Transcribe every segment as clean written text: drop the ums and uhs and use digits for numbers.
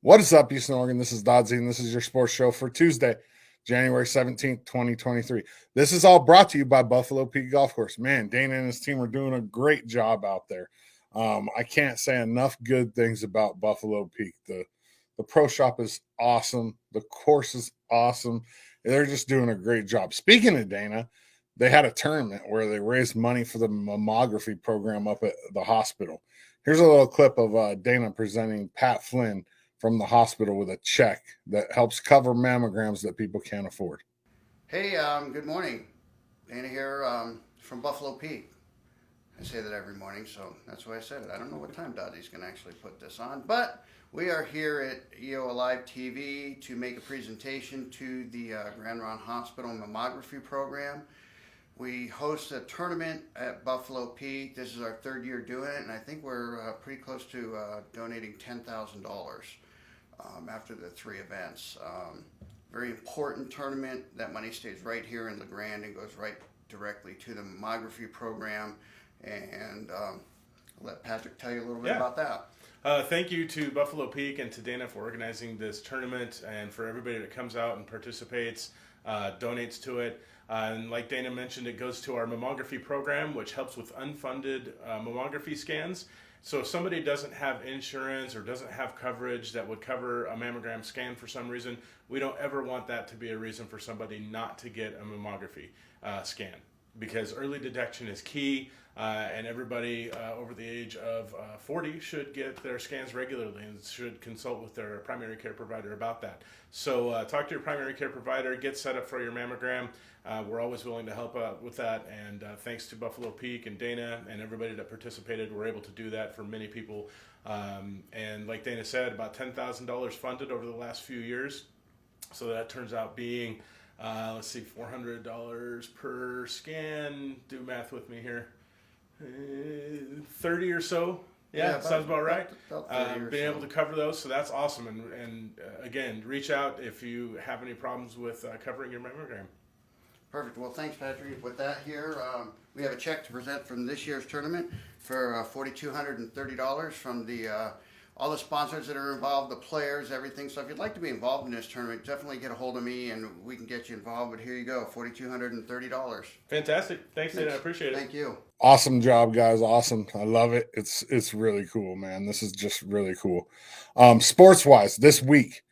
What is up, Eastern Oregon? This is Dodzy, and this is your sports show for Tuesday, January 17th, 2023. This is all brought to you by Buffalo Peak Golf Course. Man, Dana and his team are doing a great job out there. I can't say enough good things about Buffalo Peak. The pro shop is awesome. The course is awesome. They're just doing a great job. Speaking of Dana, they had a tournament where they raised money for the mammography program up at the hospital. Here's a little clip of Dana presenting Pat Flynn from the hospital with a check that helps cover mammograms that people can't afford. Hey, good morning. Dana here from Buffalo Peak. I say that every morning, so that's why I said it. I don't know what time Dotty's going to actually put this on, but we are here at EOAlive TV to make a presentation to the Grande Ronde Hospital mammography program. We host a tournament at Buffalo Peak. This is our third year doing it, and I think we're pretty close to donating $10,000 after the three events. Very important tournament. That money stays right here in La Grande and goes right directly to the mammography program. And I'll let Patrick tell you a little bit about that. Thank you to Buffalo Peak and to Dana for organizing this tournament, and for everybody that comes out and participates, donates to it. And like Dana mentioned, it goes to our mammography program, which helps with unfunded mammography scans. So if somebody doesn't have insurance or doesn't have coverage that would cover a mammogram scan for some reason, we don't ever want that to be a reason for somebody not to get a mammography scan, because early detection is key. And everybody over the age of 40 should get their scans regularly and should consult with their primary care provider about that. So talk to your primary care provider, get set up for your mammogram. We're always willing to help out with that. And thanks to Buffalo Peak and Dana and everybody that participated, we're able to do that for many people. And like Dana said, about $10,000 funded over the last few years. So that turns out being, $400 per scan. Do math with me here. 30 or so. Yeah, sounds about right. Being able to cover those, so that's awesome. And again, reach out if you have any problems with covering your mammogram. Perfect. Well, thanks, Patrick. With that here, we have a check to present from this year's tournament for $4,230 from the all the sponsors that are involved, the players, everything. So if you'd like to be involved in this tournament, definitely get a hold of me and we can get you involved. But here you go, $4,230. Fantastic. Thanks, Dana. I appreciate it. Thank you. Awesome job, guys. Awesome. I love it. It's really cool, man. This is just really cool. Sports wise, this week,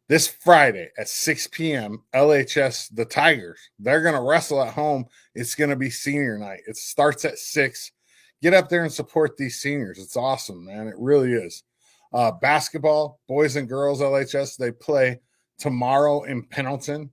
this Friday at 6 p.m., LHS, the Tigers, they're going to wrestle at home. It's going to be senior night. It starts at 6. Get up there and support these seniors. It's awesome, man. It really is. Basketball, boys and girls LHS, they play tomorrow in Pendleton.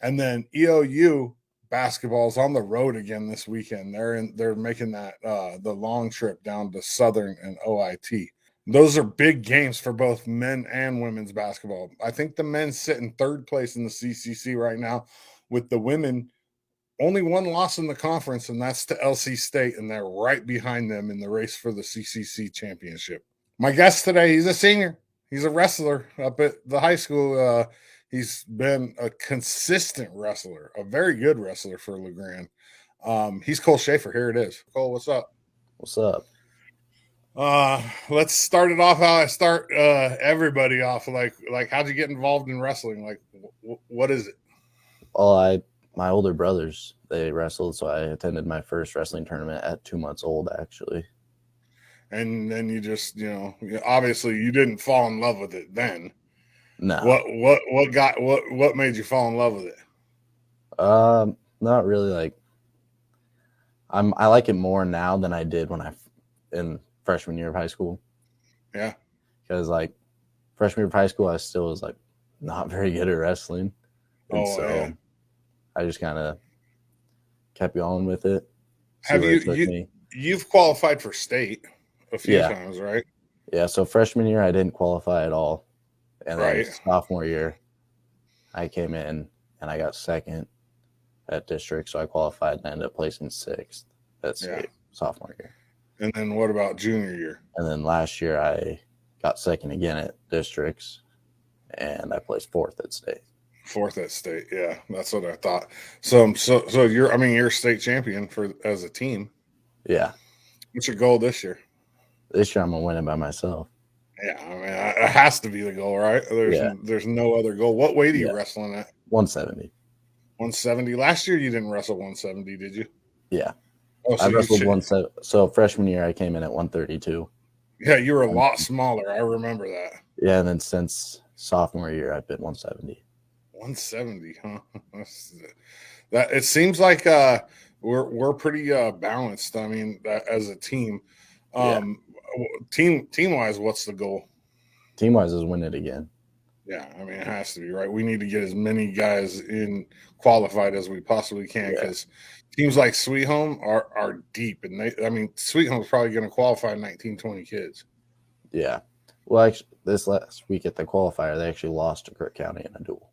And then EOU basketball's on the road again this weekend. They're making that the long trip down to Southern and OIT. Those are big games for both men and women's basketball. I think the men sit in third place in the CCC right now, with the women only one loss in the conference, and that's to LC State, and they're right behind them in the race for the CCC championship. My guest today, he's a senior. He's a wrestler up at the high school. He's been a consistent wrestler, a very good wrestler for La Grande. He's Cole Shafer. Here it is. Cole, what's up? What's up? Let's start it off how I start everybody off. Like how'd you get involved in wrestling? Like, what is it? Well, my older brothers, they wrestled, so I attended my first wrestling tournament at 2 months old, actually. And then you just, obviously you didn't fall in love with it then. No. What made you fall in love with it? Not really. Like, I like it more now than I did when in freshman year of high school. Yeah. Because like freshman year of high school, I still was like not very good at wrestling. And so I just kind of kept going with it. You've qualified for state a few times, right? Yeah. So freshman year, I didn't qualify at all. And then sophomore year, I came in and I got second at district. So I qualified and ended up placing 6th at state sophomore year. And then what about junior year? And then last year I got second again at districts and I placed 4th at state. 4th at state. Yeah, that's what I thought. So you're a state champion as a team. Yeah. What's your goal this year? This year I'm going to win it by myself. Yeah, I mean, it has to be the goal, right? Yeah. There's no other goal. What weight are you Yeah. wrestling at? 170. 170. Last year you didn't wrestle 170, did you? Yeah. Oh, I so wrestled 170. So freshman year I came in at 132. yeah, you were a lot smaller. I remember that. Yeah, and then since sophomore year I've been 170. 170, huh? That it seems like we're pretty balanced. I mean, as a team, Yeah. team wise, what's the goal? Team wise is win it again. Yeah, I mean, it has to be, right. We need to get as many guys in qualified as we possibly can, Yeah. because teams like Sweet Home are deep, and Sweet Home's probably going to qualify 19, 20 kids. Yeah. Well, actually, this last week at the qualifier, they actually lost to Kirk County in a duel.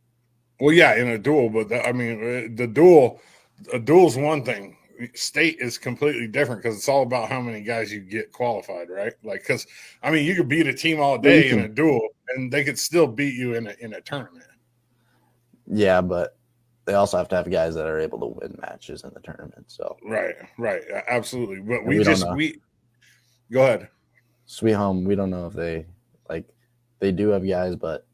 Well, yeah, in a duel, but a duel's one thing. State is completely different, because it's all about how many guys you get qualified, right? Like, because I mean, you could beat a team all day in a duel, and they could still beat you in a tournament. Yeah, but they also have to have guys that are able to win matches in the tournament. So right, absolutely. But and we go ahead. Sweet Home, we don't know if they do have guys, but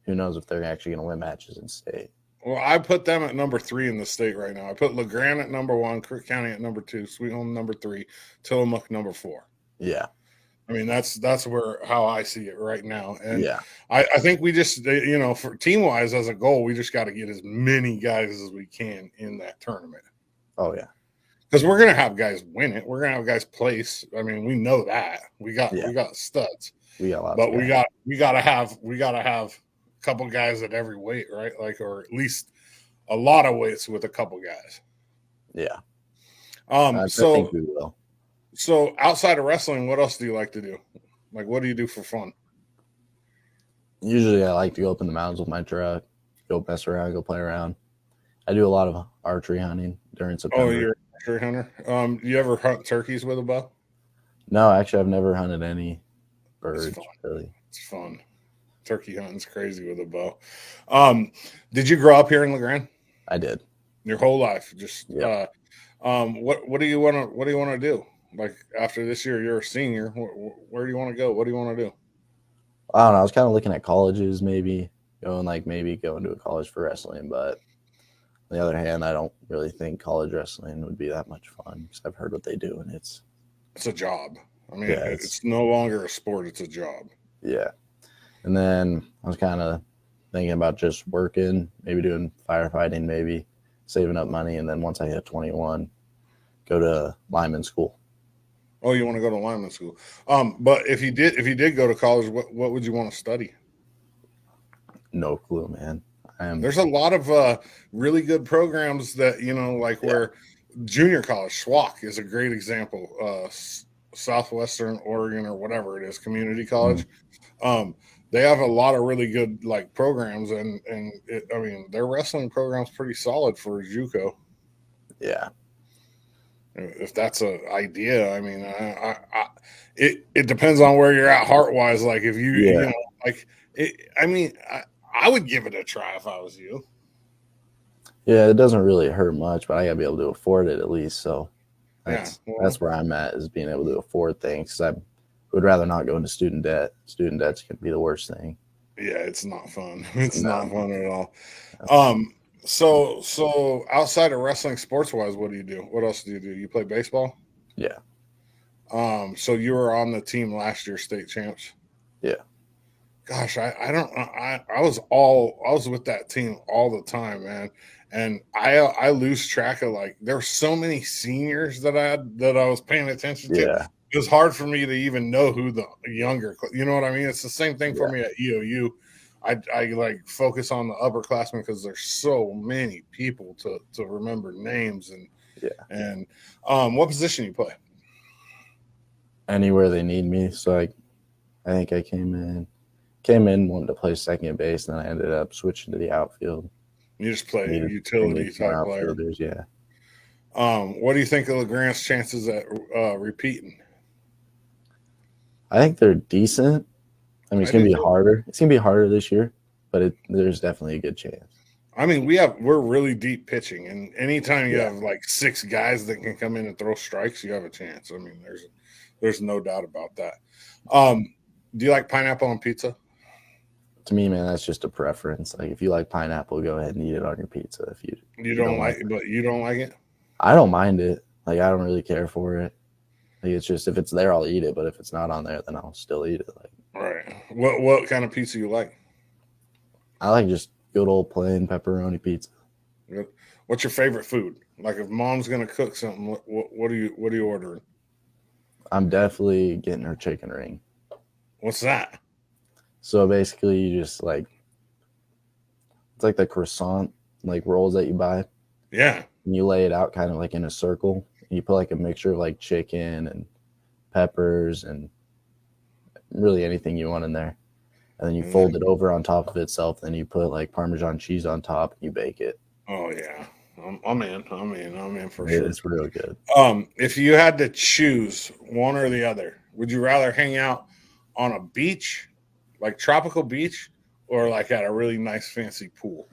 who knows if they're actually going to win matches in state. Well, I put them at number 3 in the state right now. I put LeGrand at number 1, Kirk County at number 2, Sweet Home number 3, Tillamook number 4. Yeah. I mean, that's how I see it right now. And yeah, I think we just, for team wise as a goal, we just got to get as many guys as we can in that tournament. Oh yeah. Because we're gonna have guys win it. We're gonna have guys place. I mean, we know that. We got studs. We got lots, but we gotta have a couple guys at every weight, right? Like, or at least a lot of weights with a couple guys. Yeah. I think we will. So outside of wrestling, what else do you like to do? Like, what do you do for fun? Usually I like to go up in the mountains with my truck, go mess around, go play around. I do a lot of archery hunting during September. Oh, you're an archery hunter? You ever hunt turkeys with a bow? No, actually, I've never hunted any birds, really. It's fun. Turkey hunting's crazy with a bow. Did you grow up here in LeGrand? I did. Your whole life? Just yep. What do you want to do? Like, after this year, you're a senior. Where do you want to go? What do you want to do? I don't know. I was kind of looking at colleges, maybe going to a college for wrestling. But on the other hand, I don't really think college wrestling would be that much fun, because I've heard what they do, and it's a job. I mean, it's no longer a sport; it's a job. Yeah. And then I was kind of thinking about just working, maybe doing firefighting, maybe saving up money, and then once I hit 21, go to lineman school. Oh, you want to go to lineman school? But if you did go to college, what would you want to study? No clue, man. There's a lot of really good programs that, where junior college, SWAC is a great example. Southwestern Oregon or whatever it is, community college. Mm-hmm. They have a lot of really good programs, and their wrestling program's pretty solid for JUCO. Yeah. If that's an idea, I mean, it depends on where you're at heart wise. Like, if I would give it a try if I was you. Yeah, it doesn't really hurt much, but I gotta be able to afford it at least. So that's where I'm at, is being able to afford things. Because I would rather not go into student debt. Student debt's gonna be the worst thing. Yeah, it's not fun. It's not fun at all. So outside of wrestling, sports wise, what do you do? What else do? You play baseball? Yeah. So you were on the team last year, state champs? Yeah. Gosh, I was with that team all the time, man. And I lose track of, there's so many seniors that I was paying attention to. Yeah. It was hard for me to even know who the younger, you know what I mean? It's the same thing for me at EOU. I focus on the upperclassmen because there's so many people to remember names and what position you play? Anywhere they need me. So I think I came in wanting to play second base, and then I ended up switching to the outfield. You just play utility type player. Yeah. What do you think of LeGrand's chances at repeating? I think they're decent. I mean, it's going to be harder. It's going to be harder this year, but there's definitely a good chance. I mean, we're really deep pitching, and anytime you have 6 guys that can come in and throw strikes, you have a chance. I mean, there's no doubt about that. Do you like pineapple on pizza? To me, man, that's just a preference. Like if you like pineapple, go ahead and eat it on your pizza. If You you don't don't like like it, but you don't like it? I don't mind it. Like I don't really care for it. Like it's just if it's there, I'll eat it. But if it's not on there, then I'll still eat it. Like Right. What kind of pizza you like? I like just good old plain pepperoni pizza. What's your favorite food? Like if mom's gonna cook something, what are you ordering? I'm definitely getting her chicken ring. What's that? So basically, you just like it's like the croissant like rolls that you buy. Yeah. And you lay it out kind of like in a circle. And you put like a mixture of like chicken and peppers and really anything you want in there. And then you fold it over on top of itself. Then you put like Parmesan cheese on top and you bake it. Oh yeah. I'm in for sure. It's real good. If you had to choose one or the other, would you rather hang out on a beach, like tropical beach, or like at a really nice fancy pool?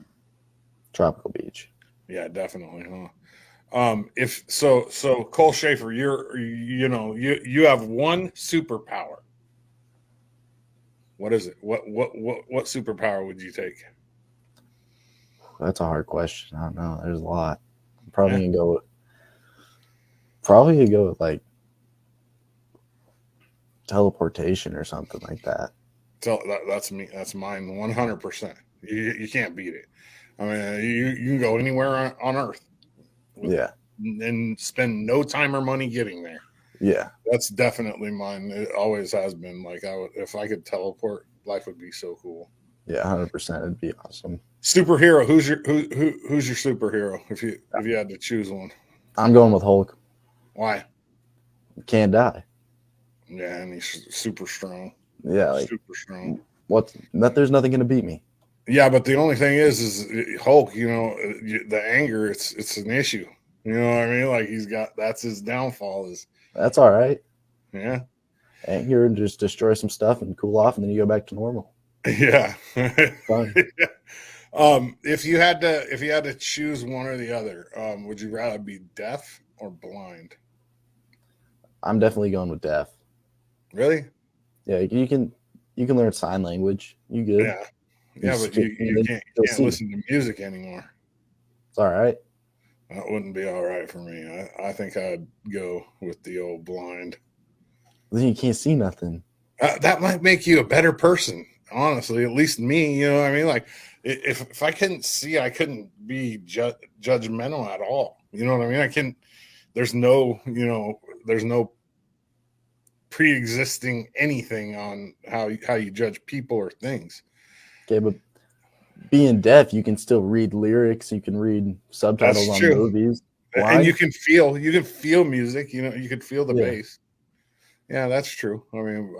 Tropical beach. Yeah, definitely. Huh? If so, Cole Shafer, you have one superpower. What is it? What superpower would you take? That's a hard question. I don't know. There's a lot. I'm Yeah. probably gonna go with like teleportation or something like that. That's me. That's mine. 100%. You can't beat it. I mean, you can go anywhere on Earth. Yeah. And spend no time or money getting there. Yeah. That's definitely mine. It always has been. Like if I could teleport, life would be so cool. Yeah, 100%. It'd be awesome. Superhero. Who's your superhero? If you had to choose one, I'm going with Hulk. why? Can't die. Yeah, and he's super strong. Yeah, like Super strong. There's nothing gonna beat me. Yeah, but the only thing is Hulk. The anger. It's an issue. You know what I mean? Like that's his downfall. That's all right. Yeah. Anger and just destroy some stuff and cool off, and then you go back to normal. Yeah. Fine. If you had to choose one or the other, would you rather be deaf or blind? I'm definitely going with deaf. Really? Yeah, you can learn sign language. You good? Yeah. Yeah, but you can't listen to music anymore. It's all right. That wouldn't be all right for me. I think I'd go with the old blind. Then you can't see nothing. That might make you a better person, honestly. At least me, you know what I mean? Like if I couldn't see, I couldn't be judgmental at all. You know what I mean? I can. There's no pre-existing anything on how you judge people or things. Okay, but being deaf, you can still read lyrics. You can read subtitles on movies. And you can feel music. You can feel the bass. Yeah, that's true. I mean,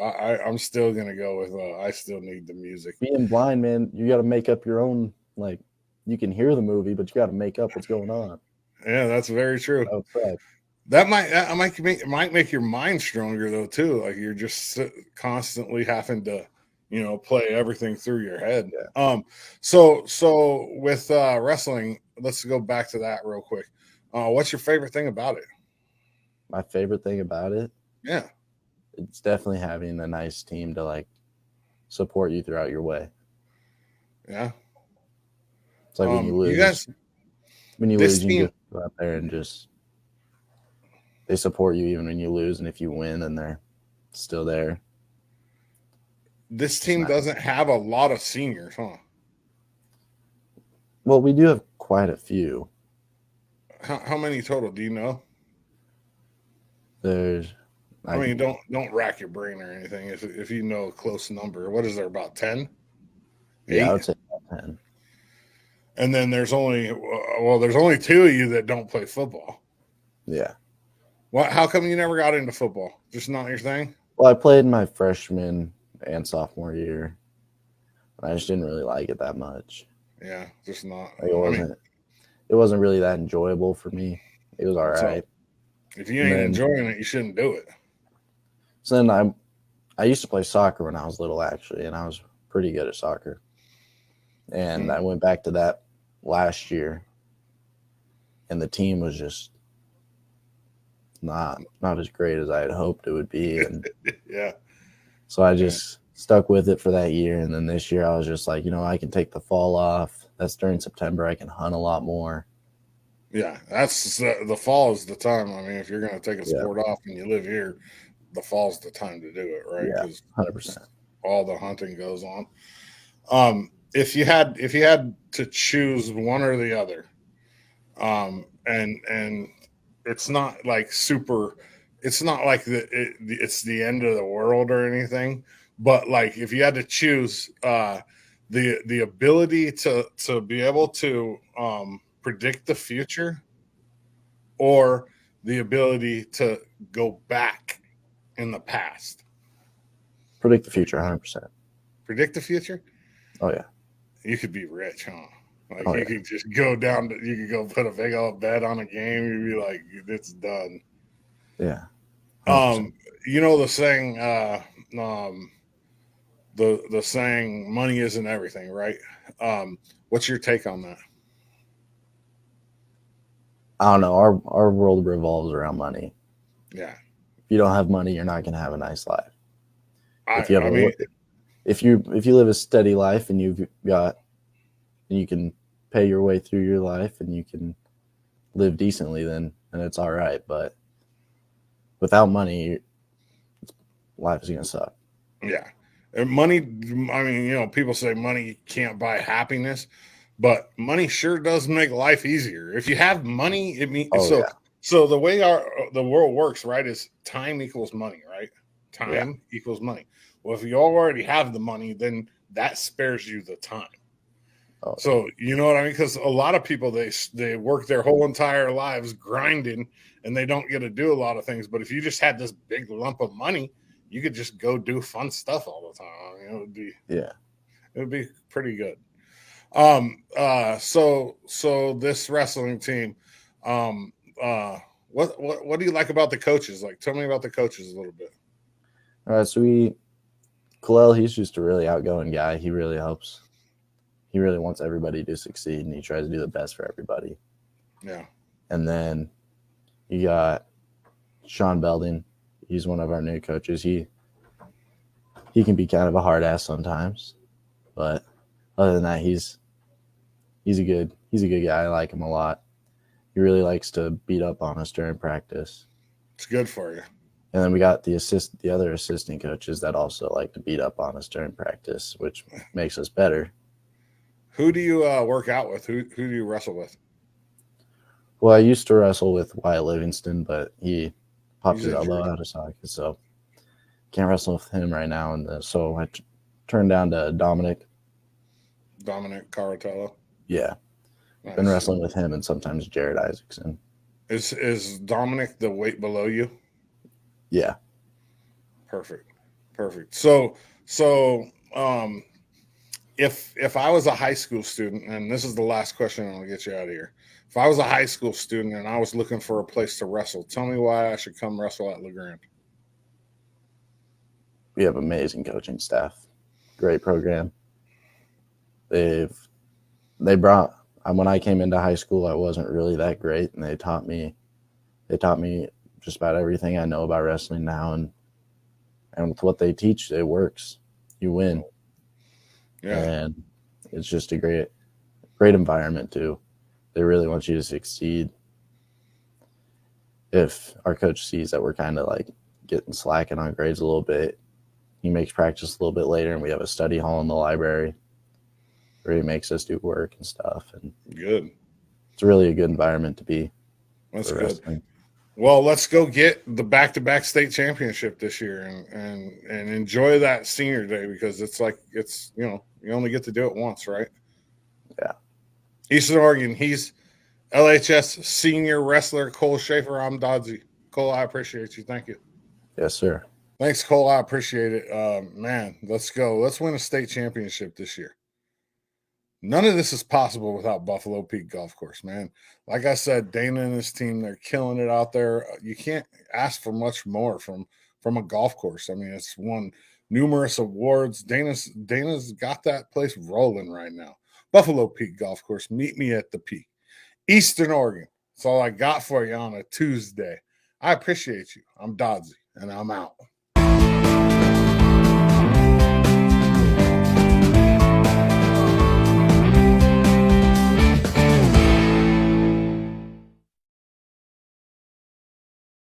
I'm still gonna go with I still need the music. Being blind, man, you got to make up your own. Like, you can hear the movie, but you got to make up what's going on. Yeah, that's very true. Outside. That might make your mind stronger though too. Like you're just constantly having to, play everything through your head. Yeah. So with wrestling, let's go back to that real quick. What's your favorite thing about it? My favorite thing about it? Yeah. It's definitely having a nice team to like support you throughout your way. Yeah. It's like when you lose. You just go out there and just they support you even when you lose, and if you win, then they're still there. This team doesn't have a lot of seniors, huh? Well, we do have quite a few. How many total? Do you know? I mean, don't rack your brain or anything. If you know a close number, what is there, about 10? Yeah, I would say about 10. And then there's only two of you that don't play football. Yeah. How come you never got into football? Just not your thing? Well, I played my freshman and sophomore year. I just didn't really like it that much. Yeah, just not. It wasn't really that enjoyable for me. It was all right. If you ain't enjoying it, you shouldn't do it. So then I used to play soccer when I was little, actually, and I was pretty good at soccer. And I went back to that last year, and the team was just not as great as I had hoped it would be. And yeah. So I just stuck with it for that year. And then this year I was just like, I can take the fall off. That's during September. I can hunt a lot more. Yeah, that's the fall is the time. I mean, if you're going to take a sport off and you live here, the fall's the time to do it, right? Yeah, Because 100%. all the hunting goes on. If you had to choose one or the other, and it's not like super, it's not like it's the end of the world or anything, but like if you had to choose, the ability to be able to predict the future, or the ability to go back in the past. Predict the future, 100%. Predict the future? Oh, yeah. You could be rich, huh? Like, Oh, you yeah. could just go down to, you could go put a big old bet on a game. You'd be like, it's done. Yeah. 100%. You know the saying, the saying, money isn't everything, right? What's your take on that? I don't know. Our world revolves around money. Yeah. If you don't have money, you're not going to have a nice life. If you have if you live a steady life and you can pay your way through your life and you can live decently, then it's all right. But without money, life is going to suck. Yeah. And money, I mean, people say money can't buy happiness, but money sure does make life easier. If you have money, it means so the way the world works, right, is time equals money, right? Time equals money. Well, if you already have the money, then that spares you the time. Oh, so you know what I mean? Because a lot of people, they work their whole entire lives grinding and they don't get to do a lot of things. But if you just had this big lump of money, you could just go do fun stuff all the time. I mean, it would be pretty good. So this wrestling team, what do you like about the coaches? Like, tell me about the coaches a little bit. All right, so Kalel, he's just a really outgoing guy. He really helps. He really wants everybody to succeed, and he tries to do the best for everybody. Yeah. And then you got Sean Belding. He's one of our new coaches. He can be kind of a hard ass sometimes, but other than that, he's a good guy. I like him a lot. He really likes to beat up on us during practice. It's good for you. And then we got the other assistant coaches that also like to beat up on us during practice, which makes us better. Who do you work out with? Who do you wrestle with? Well, I used to wrestle with Wyatt Livingston, but he popped his elbow out of socket, so can't wrestle with him right now. And so I turned down to Dominic Caratello. Yeah. Nice. Been wrestling with him and sometimes Jared Isaacson. Is Dominic the weight below you? Yeah. Perfect. So if I was a high school student, and this is the last question, and I'll get you out of here. If I was a high school student and I was looking for a place to wrestle, tell me why I should come wrestle at LeGrand. We have amazing coaching staff, great program. They brought, when I came into high school, I wasn't really that great, and they taught me just about everything I know about wrestling now, and with what they teach, it works. You win. Yeah. And it's just a great environment too. They really want you to succeed. If our coach sees that we're kind of like getting slacking on grades a little bit, he makes practice a little bit later, and we have a study hall in the library where he makes us do work and stuff. And good. It's really a good environment to be. That's good. Wrestling. Well, let's go get the back-to-back state championship this year and enjoy that senior day, because it's you only get to do it once, right? Yeah. Eastern Oregon, he's LHS senior wrestler Cole Shafer. I'm Dodzy. Cole, I appreciate you. Thank you. Yes, sir. Thanks, Cole. I appreciate it. Man, let's go. Let's win a state championship this year. None of this is possible without Buffalo Peak Golf Course, man. Like I said, Dana and his team, they're killing it out there. You can't ask for much more from a golf course. I mean, it's won numerous awards. Dana's got that place rolling right now. Buffalo Peak Golf Course. Meet me at the Peak. Eastern Oregon. That's all I got for you on a Tuesday. I appreciate you. I'm Dodzy, and I'm out.